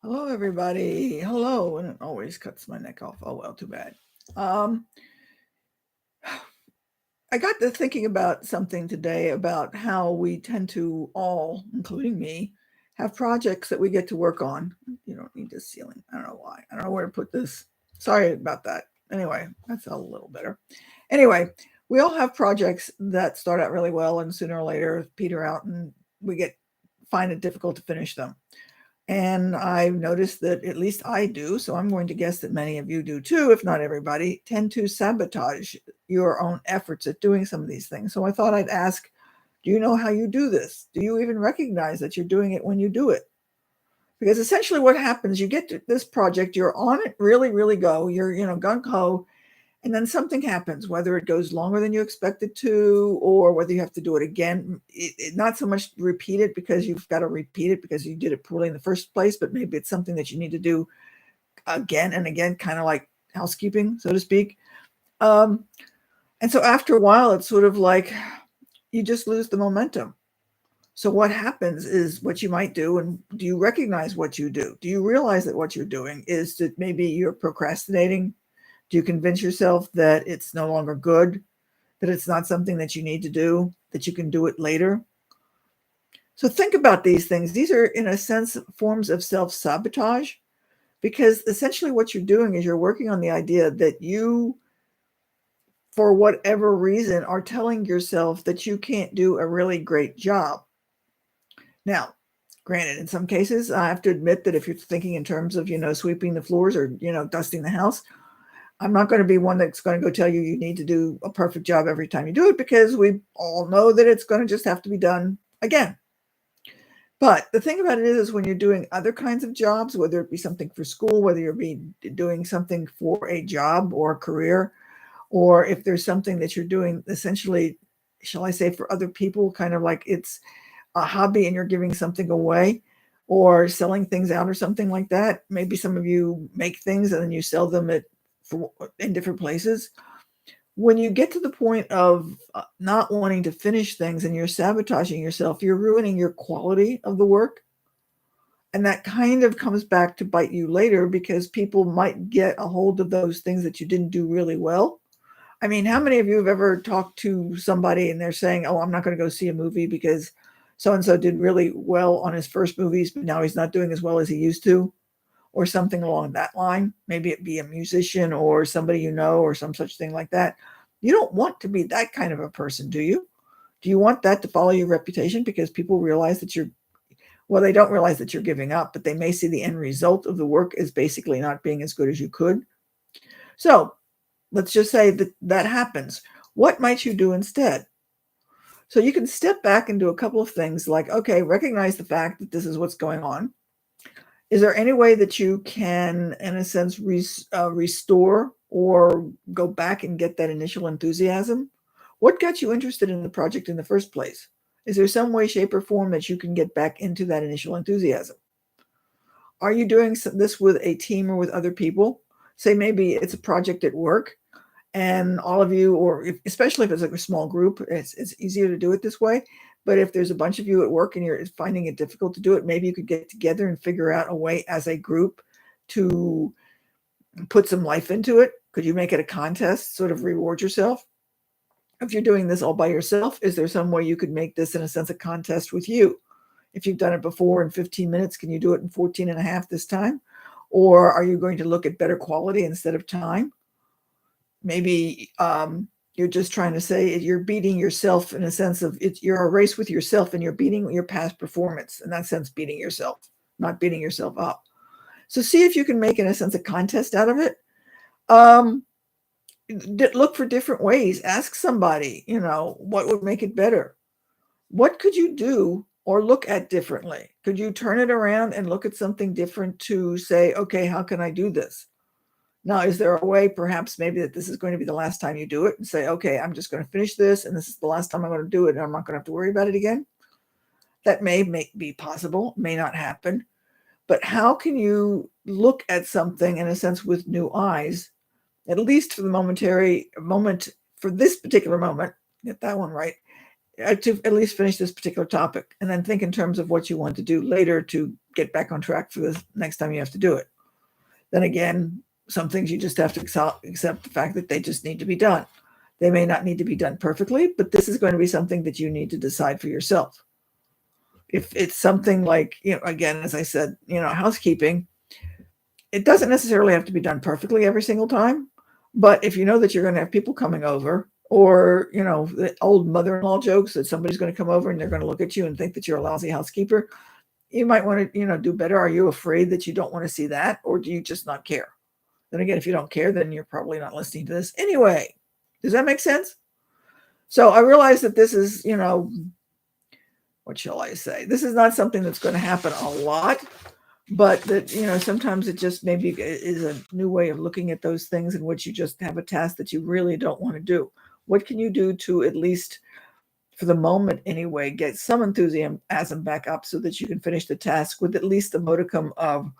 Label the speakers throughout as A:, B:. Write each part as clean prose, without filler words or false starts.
A: Hello, everybody. Hello. And it always cuts my neck off. Oh, well, too bad. Um, I got to thinking about something today about how we tend to all, including me, have projects that we get to work on. You don't need this ceiling. I don't know why. I don't know where to put this. Sorry about that. Anyway, that's a little better. Anyway, we all have projects that start out really well and sooner or later peter out and we get find it difficult to finish them. And I've noticed that at least I do, so I'm going to guess that many of you do too, if not everybody, tend to sabotage your own efforts at doing some of these things. So I thought I'd ask, do you know how you do this? Do you even recognize that you're doing it when you do it? Because essentially what happens, you get to this project, you're on it, really, really go, you're, gung ho, and then something happens, whether it goes longer than you expected to, or whether you have to do it again. Not so much repeat it because you've got to repeat it because you did it poorly in the first place, but maybe it's something that you need to do again and again, kind of like housekeeping, so to speak. Um, and so after a while, it's sort of like you just lose the momentum. So what happens is what you might do, and do you recognize what you do? Do you realize that what you're doing is that maybe you're procrastinating? Do you convince yourself that it's no longer good, that it's not something that you need to do, that you can do it later? So think about these things. These are, in a sense, forms of self sabotage because essentially what you're doing is you're working on the idea that you, for whatever reason, are telling yourself that you can't do a really great job. Now, granted, in some cases, I have to admit that if you're thinking in terms of, sweeping the floors or, dusting the house, I'm not going to be one that's going to go tell you you need to do a perfect job every time you do it because we all know that it's going to just have to be done again. But the thing about it is when you're doing other kinds of jobs, whether it be something for school, whether you're doing something for a job or a career, or if there's something that you're doing essentially, shall I say, for other people, kind of like it's a hobby and you're giving something away or selling things out or something like that. Maybe some of you make things and then you sell them in different places. When you get to the point of not wanting to finish things and you're sabotaging yourself, you're ruining your quality of the work. And that kind of comes back to bite you later because people might get a hold of those things that you didn't do really well. I mean, how many of you have ever talked to somebody and they're saying, "Oh, I'm not going to go see a movie because so and so did really well on his first movies, but now he's not doing as well as he used to," or something along that line? Maybe it be a musician or somebody you know or some such thing like that. You don't want to be that kind of a person, do you? Do you want that to follow your reputation because people realize that you're, well, they don't realize that you're giving up, but they may see the end result of the work as basically not being as good as you could? So let's just say that that happens. What might you do instead? So you can step back and do a couple of things like, okay, recognize the fact that this is what's going on. Is there any way that you can, in a sense, restore or go back and get that initial enthusiasm? What got you interested in the project in the first place? Is there some way, shape, or form that you can get back into that initial enthusiasm? Are you doing this with a team or with other people? Say maybe it's a project at work and all of you, or especially if it's like a small group, it's easier to do it this way. But if there's a bunch of you at work and you're finding it difficult to do it, maybe you could get together and figure out a way as a group to put some life into it. Could you make it a contest, sort of reward yourself? If you're doing this all by yourself, is there some way you could make this, in a sense, a contest with you? If you've done it before in 15 minutes, can you do it in 14 and a half this time? Or are you going to look at better quality instead of time? Maybe you're just trying to say you're beating yourself in a sense of you're a race with yourself and you're beating your past performance. In that sense, beating yourself, not beating yourself up. So see if you can make, in a sense, a contest out of it. Um, Look for different ways. Ask somebody, what would make it better? What could you do or look at differently? Could you turn it around and look at something different to say, okay, how can I do this? Now, is there a way perhaps maybe that this is going to be the last time you do it and say, okay, I'm just going to finish this and this is the last time I'm going to do it and I'm not going to have to worry about it again? That may be possible, may not happen. But how can you look at something in a sense with new eyes, at least for the momentary moment, for this particular moment, get that one right, to at least finish this particular topic, and then think in terms of what you want to do later to get back on track for the next time you have to do it. Then again, some things you just have to accept the fact that they just need to be done. They may not need to be done perfectly, but this is going to be something that you need to decide for yourself. If it's something like, again, as I said, housekeeping, it doesn't necessarily have to be done perfectly every single time. But if you know that you're going to have people coming over, or, the old mother-in-law jokes that somebody's going to come over and they're going to look at you and think that you're a lousy housekeeper, you might want to, do better. Are you afraid that you don't want to see that, or do you just not care? Then again, if you don't care, then you're probably not listening to this anyway. Does that make sense? So I realize that this is, what shall I say? This is not something that's going to happen a lot, but that, sometimes it just maybe is a new way of looking at those things in which you just have a task that you really don't want to do. What can you do to, at least for the moment anyway, get some enthusiasm back up so that you can finish the task with at least a modicum of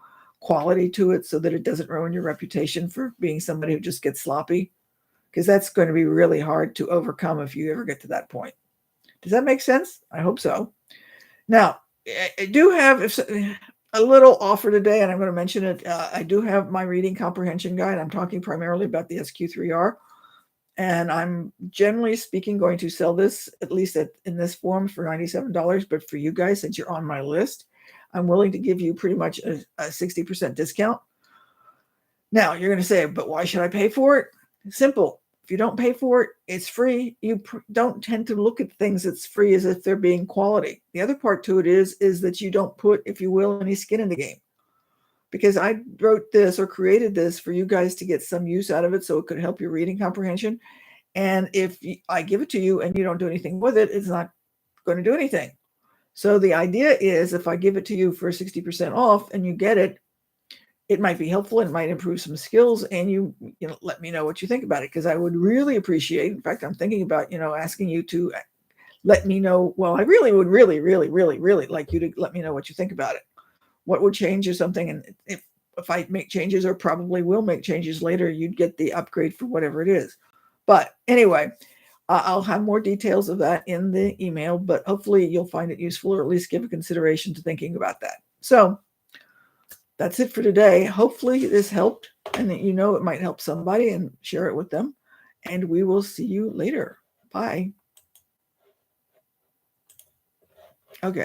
A: quality to it, so that it doesn't ruin your reputation for being somebody who just gets sloppy? Because that's going to be really hard to overcome if you ever get to that point. Does that make sense? I hope so. Now, I do have a little offer today, and I'm going to mention it. I do have my reading comprehension guide. I'm talking primarily about the SQ3R, and I'm generally speaking going to sell this, at least in this form, for $97. But for you guys, since you're on my list, I'm willing to give you pretty much a 60% discount. Now, you're going to say, but why should I pay for it? Simple. If you don't pay for it, it's free. You don't tend to look at things that's free as if they're being quality. The other part to it is that you don't put, if you will, any skin in the game. Because I wrote this or created this for you guys to get some use out of it, so it could help your reading comprehension. And if I give it to you and you don't do anything with it, it's not going to do anything. So the idea is, if I give it to you for 60% off and you get it, it might be helpful. It might improve some skills, and you let me know what you think about it, because I would really appreciate. In fact, I'm thinking about asking you to let me know. Well, I really would really like you to let me know what you think about it. What would change or something? And if I make changes, or probably will make changes later, you'd get the upgrade for whatever it is. But anyway, I'll have more details of that in the email. But hopefully you'll find it useful, or at least give a consideration to thinking about that. So that's it for today. Hopefully this helped, and that it might help somebody, and share it with them. And we will see you later. Bye. Okay.